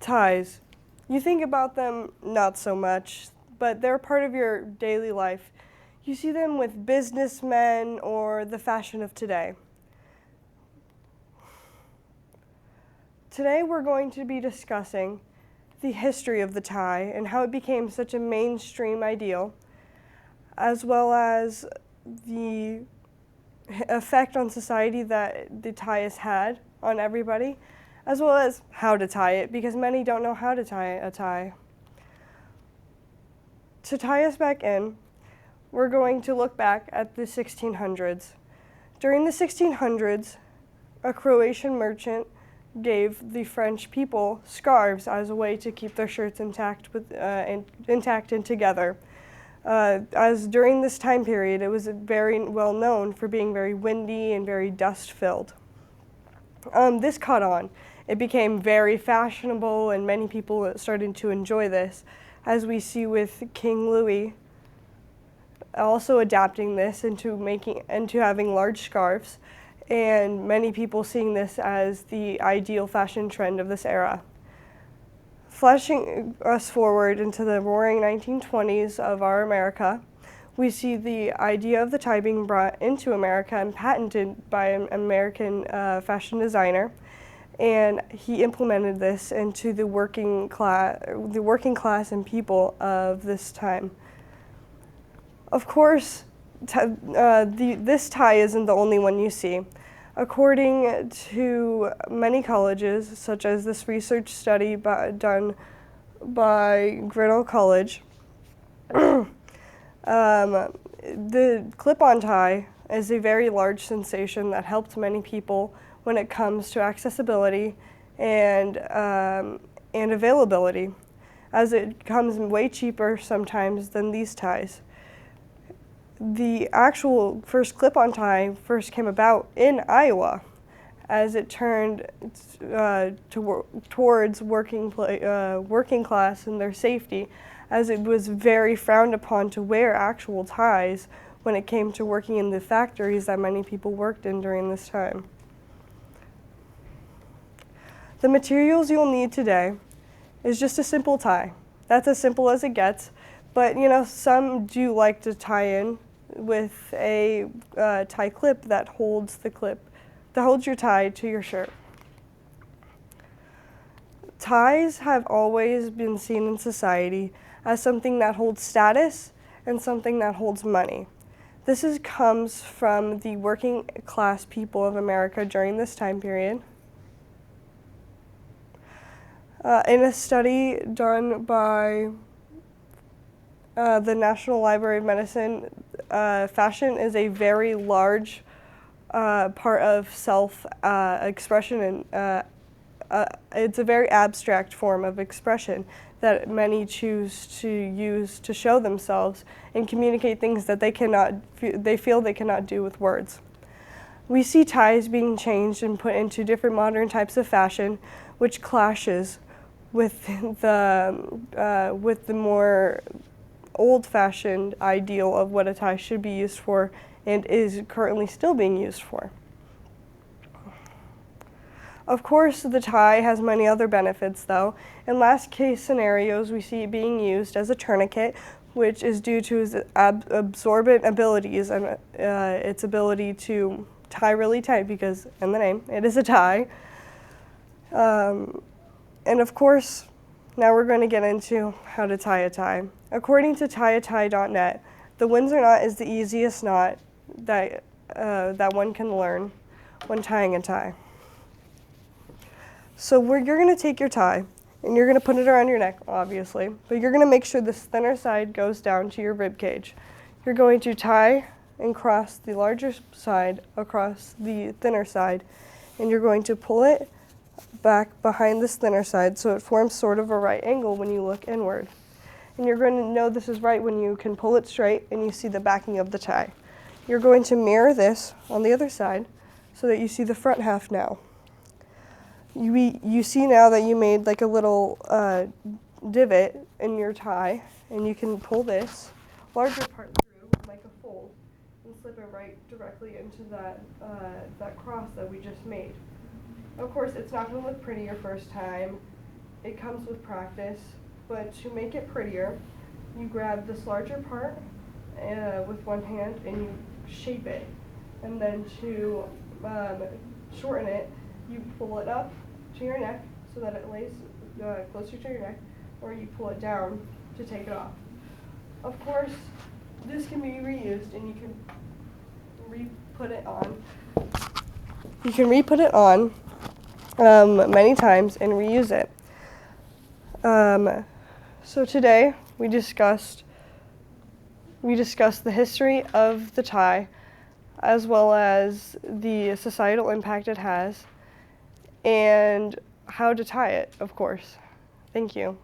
Ties. You think about them not so much, but they're part of your daily life. You see them with businessmen or the fashion of today. Today we're going to be discussing the history of the tie and how it became such a mainstream ideal, as well as the effect on society that the tie has had on everybody, as well as how to tie it, because many don't know how to tie a tie. To tie us back in, we're going to look back at the 1600s. During the 1600s, a Croatian merchant gave the French people scarves as a way to keep their shirts intact and together. As during this time period, it was very well known for being very windy and very dust-filled. This caught on. It became very fashionable, and many people started to enjoy this, as we see with King Louis also adapting this into having large scarves, and many people seeing this as the ideal fashion trend of this era. Flashing us forward into the roaring 1920s of our America, we see the idea of the tie being brought into America and patented by an American fashion designer, and he implemented this into the working class and people of this time. Of course, this tie isn't the only one you see. According to many colleges, such as this research study done by Grinnell College, the clip-on tie is a very large sensation that helped many people when it comes to accessibility and availability, as it comes way cheaper sometimes than these ties. The actual first clip-on tie first came about in Iowa, as it turned towards working class and their safety, as it was very frowned upon to wear actual ties when it came to working in the factories that many people worked in during this time. The materials you'll need today is just a simple tie. That's as simple as it gets, but some do like to tie in with a tie clip that holds your tie to your shirt. Ties have always been seen in society as something that holds status and something that holds money. This comes from the working class people of America during this time period. In a study done by the National Library of Medicine, fashion is a very large part of self-expression, and it's a very abstract form of expression that many choose to use to show themselves and communicate things that they feel they cannot do with words. We see ties being changed and put into different modern types of fashion, which clashes with the more old-fashioned ideal of what a tie should be used for and is currently still being used for. Of course, the tie has many other benefits, though. In last case scenarios, we see it being used as a tourniquet, which is due to its absorbent abilities and its ability to tie really tight, because in the name, it is a tie. And of course, now we're going to get into how to tie a tie. According to tieatie.net, the Windsor knot is the easiest knot that one can learn when tying a tie. So you're going to take your tie, and you're going to put it around your neck, obviously, but you're going to make sure this thinner side goes down to your rib cage. You're going to tie and cross the larger side across the thinner side, and you're going to pull it back behind this thinner side so it forms sort of a right angle when you look inward. And you're going to know this is right when you can pull it straight and you see the backing of the tie. You're going to mirror this on the other side so that you see the front half now. You see now that you made like a little divot in your tie, and you can pull this larger part through like a fold and slip it right directly into that cross that we just made. Of course, it's not going to look pretty your first time, it comes with practice, but to make it prettier, you grab this larger part with one hand and you shape it. And then to shorten it, you pull it up to your neck so that it lays closer to your neck, or you pull it down to take it off. Of course, this can be reused and you can re-put it on. You can re-put it on many times and reuse it. So today we discussed the history of the tie, as well as the societal impact it has, and how to tie it, of course. Thank you.